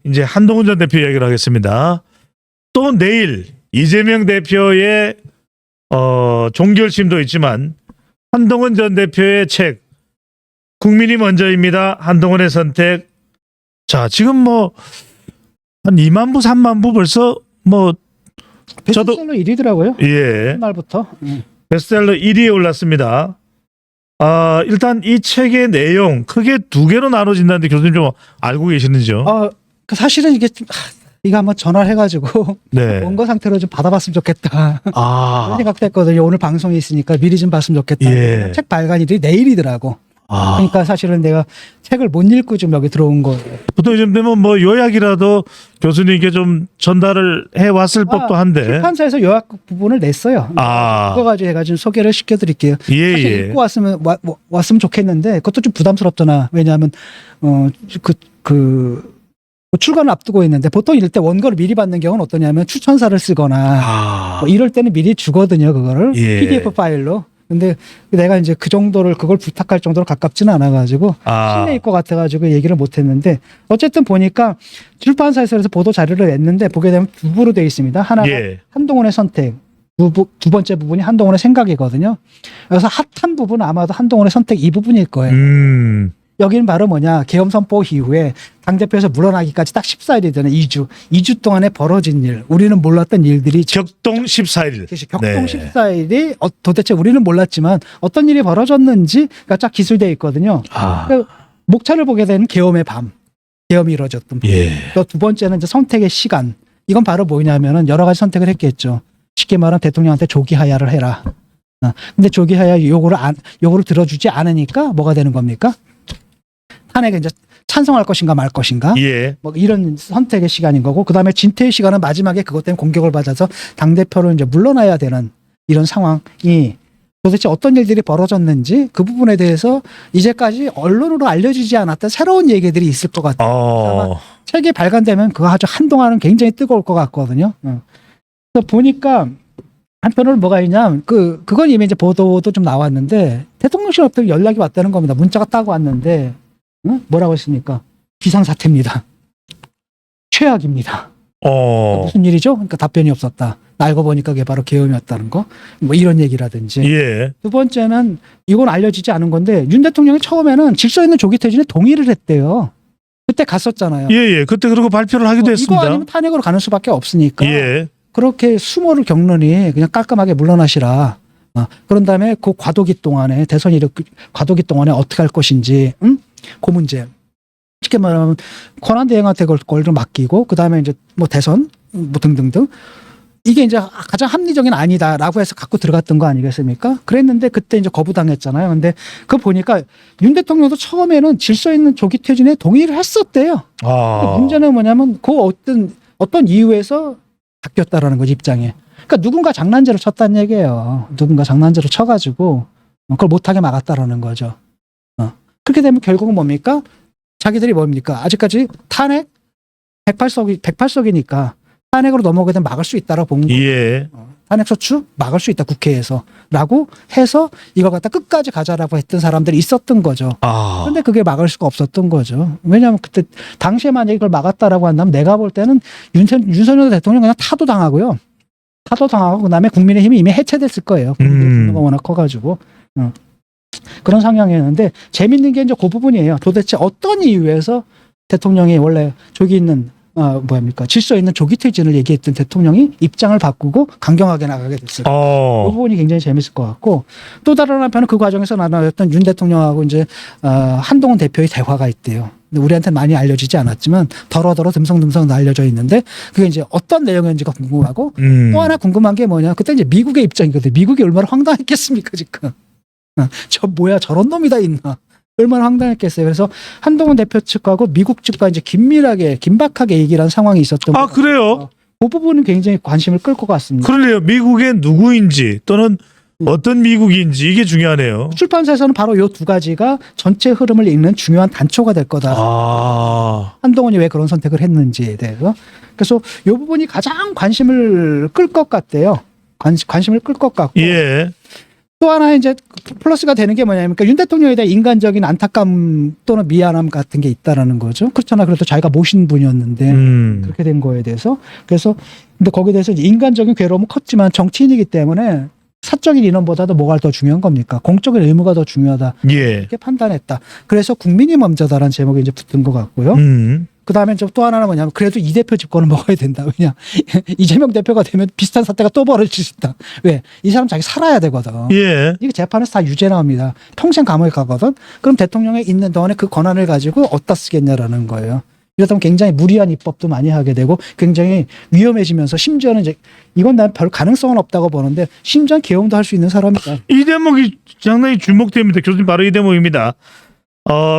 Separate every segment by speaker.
Speaker 1: 이제 한동훈 전 대표 이야기를 하겠습니다. 또 내일 이재명 대표의 종결심도 있지만 한동훈 전 대표의 책 국민이 먼저입니다. 한동훈의 선택. 자, 지금 뭐 한 2만 부, 3만 부 벌써 뭐 저도
Speaker 2: 베스트셀러 1위더라고요.
Speaker 1: 예.
Speaker 2: 첫날부터.
Speaker 1: 베스트셀러 1위에 올랐습니다. 일단 이 책의 내용 크게 두 개로 나눠진다는데 교수님 좀 알고 계시는지요?
Speaker 2: 그 사실은 이게 좀, 이거 한번 전화를 해가지고
Speaker 1: 네.
Speaker 2: 원고 상태로 좀 받아봤으면 좋겠다. 그런
Speaker 1: 아,
Speaker 2: 생각도 했거든요. 오늘 방송이 있으니까 미리 좀 봤으면 좋겠다.
Speaker 1: 예.
Speaker 2: 책 발간일이 내일이더라고. 그러니까 사실은 내가 책을 못 읽고 좀 여기 들어온 거예요.
Speaker 1: 보통 요즘 되면 뭐 요약이라도 교수님께 좀 전달을 해 왔을 법도 한데.
Speaker 2: 출판사에서 요약 부분을 냈어요. 그거 가지고 해가지고 소개를 시켜드릴게요.
Speaker 1: 예,
Speaker 2: 사실
Speaker 1: 예.
Speaker 2: 읽고 왔으면 좋겠는데 그것도 좀 부담스럽잖아. 왜냐하면 출간을 앞두고 있는데 보통 이럴 때 원고를 미리 받는 경우는 어떠냐면 추천사를 쓰거나 뭐 이럴 때는 미리 주거든요. 그거를
Speaker 1: 예.
Speaker 2: PDF 파일로. 근데 내가 이제 그 정도를 그걸 부탁할 정도로 가깝지는 않아가지고 실례일 것 같아가지고 얘기를 못했는데 어쨌든 보니까 출판사에서 보도 자료를 냈는데 보게 되면 두 부로 되어 있습니다. 하나가
Speaker 1: 예.
Speaker 2: 한동훈의 선택, 두 번째 부분이 한동훈의 생각이거든요. 그래서 핫한 부분은 아마도 한동훈의 선택 이 부분일 거예요. 여기는 바로 뭐냐, 계엄 선포 이후에 당대표에서 물러나기까지 딱 14일이 되는 2주 동안에 벌어진 일, 우리는 몰랐던 일들이
Speaker 1: 격동 14일.
Speaker 2: 격동 14일이 도대체 우리는 몰랐지만 어떤 일이 벌어졌는지가 쫙 기술되어 있거든요. 그러니까 목차를 보게 되는 계엄의 밤, 계엄이 이루어졌던 부분.
Speaker 1: 예.
Speaker 2: 또 두 번째는 이제 선택의 시간. 이건 바로 뭐냐면은 여러 가지 선택을 했겠죠. 쉽게 말하면 대통령한테 조기 하야를 해라. 근데 조기 하야 요구를 들어주지 않으니까 뭐가 되는 겁니까? 탄핵에 이제 찬성할 것인가 말 것인가,
Speaker 1: 예.
Speaker 2: 뭐 이런 선택의 시간인 거고, 그 다음에 진퇴의 시간은 마지막에 그것 때문에 공격을 받아서 당 대표를 이제 물러나야 되는 이런 상황이 도대체 어떤 일들이 벌어졌는지 그 부분에 대해서 이제까지 언론으로 알려지지 않았던 새로운 얘기들이 있을 것 같아요. 아마 책이 발간되면 그거 아주 한동안은 굉장히 뜨거울 것 같거든요. 그래서 보니까 한편으로 뭐가 있냐, 그건 이미 이제 보도도 좀 나왔는데 대통령실부터 연락이 왔다는 겁니다. 문자가 따고 왔는데. 뭐라고 했습니까? 비상사태입니다. 최악입니다. 무슨 일이죠? 그러니까 답변이 없었다. 알고 보니까 그게 바로 계엄이었다는 거. 뭐 이런 얘기라든지.
Speaker 1: 예.
Speaker 2: 두 번째는 이건 알려지지 않은 건데 윤 대통령이 처음에는 질서 있는 조기 퇴진에 동의를 했대요. 그때 갔었잖아요.
Speaker 1: 예. 그때 그러고 발표를 하기도 했습니다.
Speaker 2: 이거 아니면 탄핵으로 가는 수밖에 없으니까.
Speaker 1: 예.
Speaker 2: 그렇게 수모를 겪느니 그냥 깔끔하게 물러나시라. 그런 다음에 그 과도기 동안에 과도기 동안에 어떻게 할 것인지, 그 문제. 쉽게 말하면 권한대행한테 그걸 좀 맡기고, 그 다음에 이제 뭐 대선, 뭐 등등등. 이게 이제 가장 합리적인 아니다라고 해서 갖고 들어갔던 거 아니겠습니까? 그랬는데 그때 이제 거부당했잖아요. 근데 그거 보니까 윤 대통령도 처음에는 질서 있는 조기 퇴진에 동의를 했었대요. 근데 문제는 뭐냐면 그 어떤 이유에서 바뀌었다라는 거지, 입장에. 그러니까 누군가 장난질을 쳤다는 얘기예요. 누군가 장난질을 쳐가지고 그걸 못하게 막았다라는 거죠. 그렇게 되면 결국은 뭡니까? 자기들이 뭡니까? 아직까지 탄핵 108석이니까 탄핵으로 넘어가게 되면 막을 수 있다라고 본 거예요.
Speaker 1: 예.
Speaker 2: 탄핵 소추 막을 수 있다, 국회에서라고 해서 이걸 갖다 끝까지 가자라고 했던 사람들이 있었던 거죠. 그런데 그게 막을 수가 없었던 거죠. 왜냐하면 그때 당시에 만약에 이걸 막았다라고 한다면 내가 볼 때는 윤석열 대통령 그냥 타도당하고요. 타도당하고 그다음에 국민의힘이 이미 해체됐을 거예요. 국민의힘이 워낙 커가지고. 그런 상황이었는데 재밌는 게 이제 그 부분이에요. 도대체 어떤 이유에서 대통령이 원래 질서 있는 조기 퇴진을 얘기했던 대통령이 입장을 바꾸고 강경하게 나가게 됐을까. 그 부분이 굉장히 재밌을 것 같고, 또 다른 한편은 그 과정에서 나눴던 윤 대통령하고 이제 한동훈 대표의 대화가 있대요. 근데 우리한테는 많이 알려지지 않았지만 더러더러 듬성듬성 알려져 있는데 그게 이제 어떤 내용인지가 궁금하고, 또 하나 궁금한 게 뭐냐, 그때 이제 미국의 입장이거든요. 미국이 얼마나 황당했겠습니까 지금. 저런 놈이 다 있나. 얼마나 황당했겠어요. 그래서 한동훈 대표 측하고 미국 측과 이제 긴박하게 얘기를 한 상황이 있었던 거.
Speaker 1: 그래요?
Speaker 2: 그 부분은 굉장히 관심을 끌 것 같습니다.
Speaker 1: 그러네요. 미국의 누구인지 또는 어떤 미국인지 이게 중요하네요.
Speaker 2: 출판사에서는 바로 이 두 가지가 전체 흐름을 읽는 중요한 단초가 될 거다. 한동훈이 왜 그런 선택을 했는지에 대해서. 그래서 이 부분이 가장 관심을 끌 것 같대요. 관심을 끌 것 같고.
Speaker 1: 예.
Speaker 2: 또 하나 이제 플러스가 되는 게 뭐냐면 윤 대통령에 대한 인간적인 안타까움 또는 미안함 같은 게 있다라는 거죠. 그렇잖아. 그래도 자기가 모신 분이었는데 그렇게 된 거에 대해서. 그래서 근데 거기에 대해서 이제 인간적인 괴로움은 컸지만 정치인이기 때문에 사적인 인원보다도 뭐가 더 중요한 겁니까? 공적인 의무가 더 중요하다.
Speaker 1: 예.
Speaker 2: 이렇게 판단했다. 그래서 국민이 먼저다라는 제목이 이제 붙은 것 같고요. 그다음에 또 하나는 뭐냐면 그래도 이 대표 집권은 먹어야 된다. 왜냐 이재명 대표가 되면 비슷한 사태가 또 벌어질 수 있다. 왜? 이 사람 자기 살아야 되거든.
Speaker 1: 예.
Speaker 2: 이게 재판에서 다 유죄 나옵니다. 평생 감옥에 가거든. 그럼 대통령에 있는 동안에 그 권한을 가지고 어디다 쓰겠냐라는 거예요. 이러다 보면 굉장히 무리한 입법도 많이 하게 되고 굉장히 위험해지면서 심지어는 이제 이건 난 별 가능성은 없다고 보는데 심지어 계엄도 할 수 있는 사람이다.
Speaker 1: 이 대목이 상당히 주목됩니다. 교수님 바로 이 대목입니다.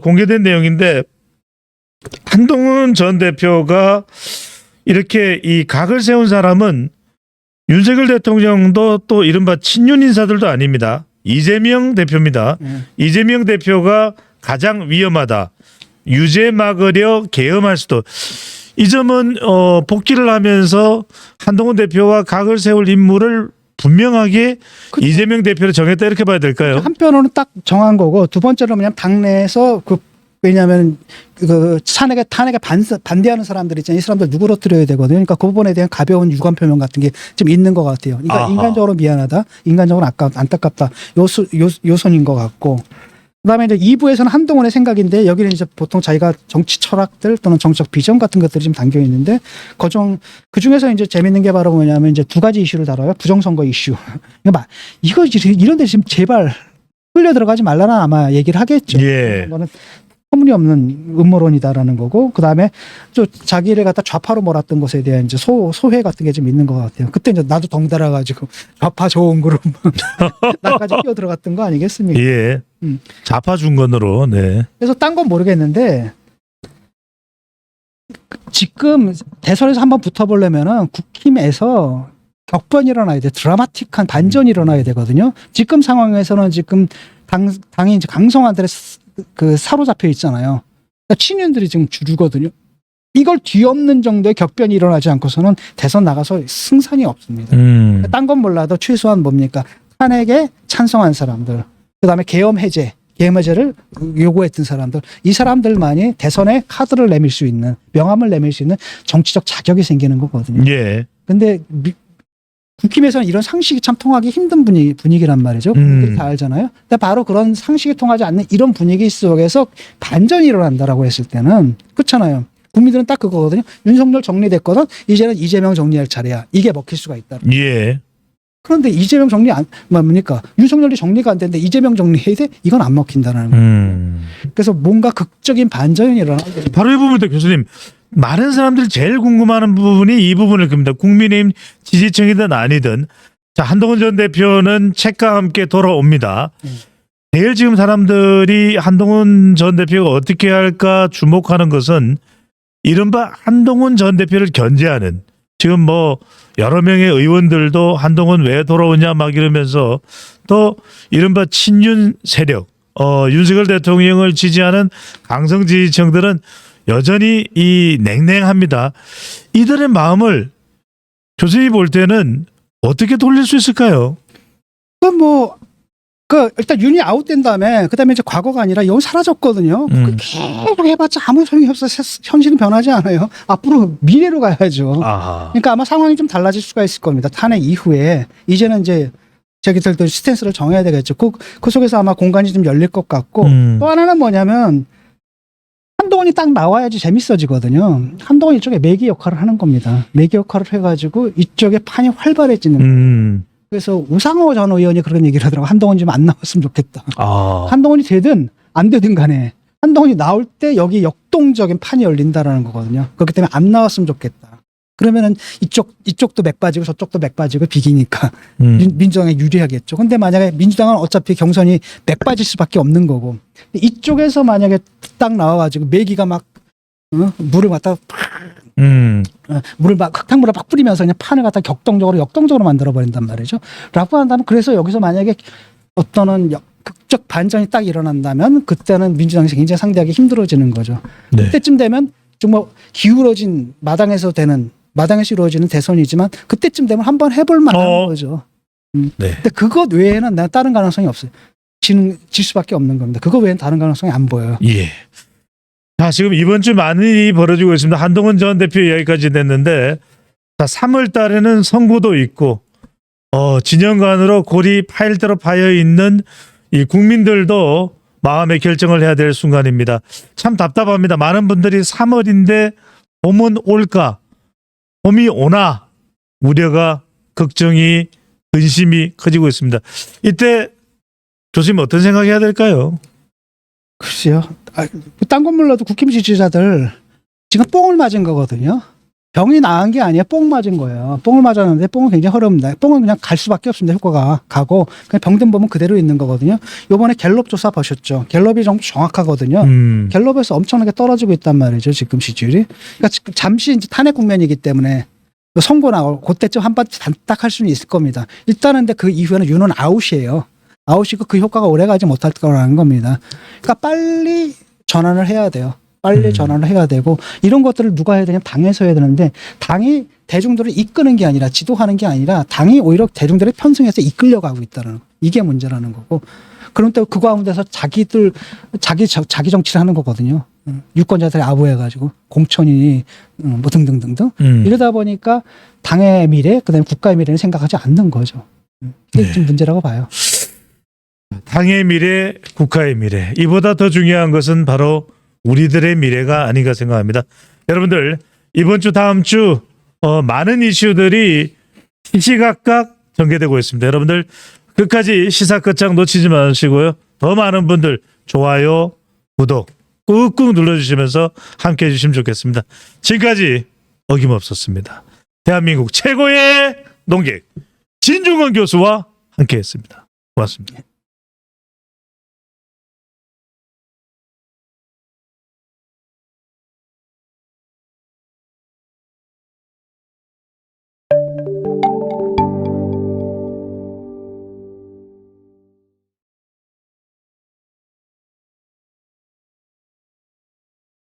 Speaker 1: 공개된 내용인데 한동훈 전 대표가 이렇게 이 각을 세운 사람은 윤석열 대통령도 또 이른바 친윤 인사들도 아닙니다. 이재명 대표입니다. 이재명 대표가 가장 위험하다. 유죄 막으려 계엄할 수도. 이 점은 복귀를 하면서 한동훈 대표와 각을 세울 인물을 분명하게 이재명 대표를 정했다 이렇게 봐야 될까요?
Speaker 2: 한편으로는 딱 정한 거고 두 번째로 뭐냐면 당내에서 왜냐하면 그 탄핵에 반대하는 사람들 있잖아요. 이 사람들 누구로 들여야 되거든요. 그러니까 그 부분에 대한 가벼운 유감 표명 같은 게 좀 있는 것 같아요. 그러니까
Speaker 1: 아하.
Speaker 2: 인간적으로 미안하다, 인간적으로 안타깝다 요선인 것 같고. 그다음에 이제 2부에서는 한동훈의 생각인데 여기는 이제 보통 자기가 정치 철학들 또는 정책 비전 같은 것들이 좀 담겨 있는데 그 중에서 이제 재밌는 게 바로 뭐냐면 이제 두 가지 이슈를 다뤄요. 부정선거 이슈. 이거 이런데 지금 제발 끌려 들어가지 말라는 아마 얘기를 하겠죠.
Speaker 1: 예.
Speaker 2: 이거는 터무니없는 음모론이다라는 거고 그다음에 또 자기를 갖다 좌파로 몰았던 것에 대한 이제 소회 같은 게 좀 있는 것 같아요. 그때 이제 나도 덩달아 가지고 좌파 좋은 그룹 나까지 끼어 들어갔던 거 아니겠습니까?
Speaker 1: 예. 좌파 중건으로. 네.
Speaker 2: 그래서 딴 건 모르겠는데 지금 대선에서 한번 붙어보려면은 국힘에서 격변이 일어나야 돼. 드라마틱한 반전이 일어나야 되거든요. 지금 상황에서는 지금 당이 이제 강성한들의 그 사로잡혀 있잖아요. 그러니까 친윤들이 지금 주류거든요. 이걸 뒤엎는 정도의 격변이 일어나지 않고서는 대선 나가서 승산이 없습니다. 딴 건 몰라도 최소한 뭡니까? 탄핵에 찬성한 사람들, 그다음에 계엄 해제를 요구했던 사람들, 이 사람들만이 대선에 카드를 내밀 수 있는, 명함을 내밀 수 있는 정치적 자격이 생기는 거거든요.
Speaker 1: 예.
Speaker 2: 근데 국힘에서는 이런 상식이 참 통하기 힘든 분위기란 말이죠. 국민들이 다 알잖아요. 근데 바로 그런 상식이 통하지 않는 이런 분위기 속에서 반전이 일어난다라고 했을 때는 그렇잖아요. 국민들은 딱 그거거든요. 윤석열 정리됐거든. 이제는 이재명 정리할 차례야. 이게 먹힐 수가 있다.
Speaker 1: 예.
Speaker 2: 그런데 이재명 정리 뭡니까? 윤석열이 정리가 안 되는데 이재명 정리해야 돼? 이건 안 먹힌다는 거예요. 그래서 뭔가 극적인 반전이 일어나게 됩니다.
Speaker 1: 바로 이 부분도 교수님 많은 사람들이 제일 궁금해하는 부분이 이 부분일 겁니다. 국민의힘 지지층이든 아니든 자 한동훈 전 대표는 책과 함께 돌아옵니다. 제일 지금 사람들이 한동훈 전 대표가 어떻게 할까 주목하는 것은 이른바 한동훈 전 대표를 견제하는 지금 뭐 여러 명의 의원들도 한동훈 왜 돌아오냐 막 이러면서 또 이른바 친윤 세력 윤석열 대통령을 지지하는 강성 지지층들은 여전히 이 냉랭합니다. 이들의 마음을 교수님이 볼 때는 어떻게 돌릴 수 있을까요?
Speaker 2: 일단 윤이 아웃된 다음에 그다음에 이제 과거가 아니라 이건 사라졌거든요. 계속 해봤자 아무 소용이 없어. 현실은 변하지 않아요. 앞으로 미래로 가야죠.
Speaker 1: 아하.
Speaker 2: 그러니까 아마 상황이 좀 달라질 수가 있을 겁니다. 탄핵 이후에 이제는 이제 자기들도 스탠스를 정해야 되겠죠. 그 속에서 아마 공간이 좀 열릴 것 같고 또 하나는 뭐냐면 한동훈이 딱 나와야지 재밌어지거든요. 한동훈이 이쪽에 매기 역할을 하는 겁니다. 매기 역할을 해가지고 이쪽에 판이 활발해지는 거예요. 그래서 우상호 전 의원이 그런 얘기를 하더라고요. 한동훈이 좀 안 나왔으면 좋겠다. 한동훈이 되든 안 되든 간에 한동훈이 나올 때 여기 역동적인 판이 열린다라는 거거든요. 그렇기 때문에 안 나왔으면 좋겠다. 그러면은 이쪽도 맥 빠지고 저쪽도 맥 빠지고 비기니까 민주당에 유리하겠죠. 근데 만약에 민주당은 어차피 경선이 맥 빠질 수밖에 없는 거고 이쪽에서 만약에 딱 나와가지고 매기가 막 물을 갖다 흙탕물을 막 뿌리면서 그냥 판을 갖다 역동적으로 만들어 버린단 말이죠. 라고 한다면 그래서 여기서 만약에 어떤 극적 반전이 딱 일어난다면 그때는 민주당에서 굉장히 상대하기 힘들어지는 거죠.
Speaker 1: 네.
Speaker 2: 그때쯤 되면 정말 기울어진 마당에서 이루어지는 대선이지만 그때쯤 되면 한번 해볼 만한 거죠.
Speaker 1: 네.
Speaker 2: 근데 그것 외에는 난 다른 가능성이 없어요. 질 수밖에 없는 겁니다. 그거 외에는 다른 가능성이 안 보여요.
Speaker 1: 예. 자, 지금 이번 주 많은 일이 벌어지고 있습니다. 한동훈 전 대표 이야기까지 됐는데, 자, 3월 달에는 선거도 있고, 진영 간으로 골이 파일대로 파여 있는 이 국민들도 마음의 결정을 해야 될 순간입니다. 참 답답합니다. 많은 분들이 3월인데 봄은 올까? 봄이 오나? 우려가, 걱정이, 근심이 커지고 있습니다. 이때 교수님 어떤 생각해야 될까요?
Speaker 2: 글쎄요. 딴 건 몰라도 국힘 지지자들 지금 뽕을 맞은 거거든요. 병이 나은 게 아니에요. 뽕 맞은 거예요. 뽕을 맞았는데 뽕은 굉장히 어렵습니다. 뽕은 그냥 갈 수밖에 없습니다. 효과가 가고 그냥 병든 몸은 그대로 있는 거거든요. 요번에 갤럽 조사 보셨죠? 갤럽이 좀 정확하거든요. 갤럽에서 엄청나게 떨어지고 있단 말이죠. 지금 지지율이. 그러니까 지금 잠시 이제 탄핵 국면이기 때문에 선거 나올 그때쯤 한 번 단딱 할 수는 있을 겁니다. 일단은 근데 그 이후에는 윤은 아웃이에요. 아웃이고 그 효과가 오래 가지 못할 거라는 겁니다. 그러니까 빨리 전환을 해야 돼요. 빨리 전환을 해야 되고 이런 것들을 누가 해야 되냐면 당에서 해야 되는데 당이 대중들을 이끄는 게 아니라 지도하는 게 아니라 당이 오히려 대중들의 편승해서 이끌려가고 있다는 거. 이게 문제라는 거고. 그럼 또 그 가운데서 자기 정치를 하는 거거든요. 유권자들이 아부해가지고 공천이 뭐 등등등등 이러다 보니까 당의 미래 그다음에 국가의 미래는 생각하지 않는 거죠. 이게
Speaker 1: 네.
Speaker 2: 좀 문제라고 봐요.
Speaker 1: 당의 미래, 국가의 미래. 이보다 더 중요한 것은 바로 우리들의 미래가 아닌가 생각합니다. 여러분들 이번 주 다음 주 많은 이슈들이 시시각각 전개되고 있습니다. 여러분들 끝까지 시사 끝장 놓치지 마시고요. 더 많은 분들 좋아요, 구독 꾹꾹 눌러주시면서 함께해 주시면 좋겠습니다. 지금까지 어김없었습니다. 대한민국 최고의 농객 진중권 교수와 함께했습니다. 고맙습니다.